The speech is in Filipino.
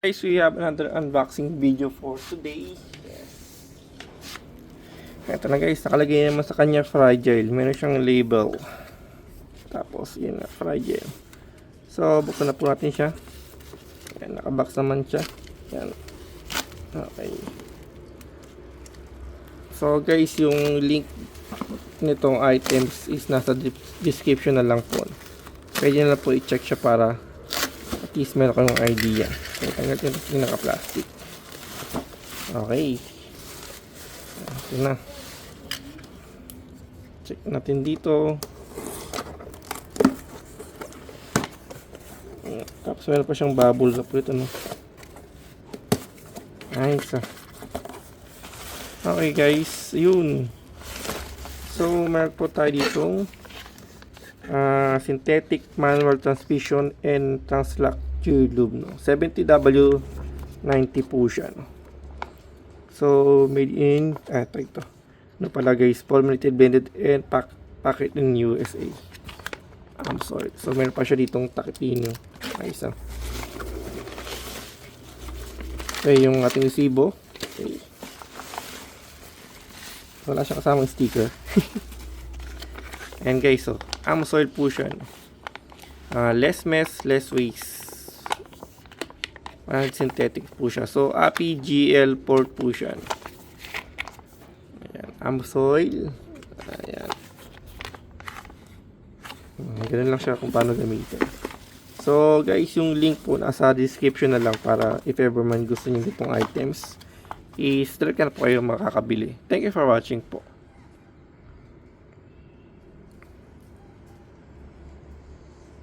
Guys, we have another unboxing video for today. Ito na guys, nakalagay naman sa kanya fragile. Meron siyang label. Tapos yun na, fragile. So, buksan na po natin siya. Yan, nakabox naman siya. Yan. Okay. So guys, yung link nitong items is nasa description na lang po. Pwede na lang po i-check siya para at least meron kayong idea. So, tanggal ko yung naka-plastic. Okay. Ito na. Check natin dito. Tapos meron pa siyang bubble wrap po ito, no? Nice. Okay guys, yun. So, meron po tayo ditong synthetic manual transmission and translock gear lube, no? 70W90 po siya, no? So, made in ito ano pala guys, formulated, blended and packed in USA. I'm sorry. So, meron pa siya ditong takipin, no? Nice. Okay, yung ating resibo. Okay. Wala siya kasamang sticker. And guys, so Amosoil po siya, no? Less mess, less waste. Synthetic po siya. So API GL port po siya, no? Ayan, Amosoil. Ayan. Ganun lang siya kung paano gamitin. So guys, yung link po nasa description na lang para if ever man gusto niyo itong items is direct na po kayo makakabili. Thank you for watching po.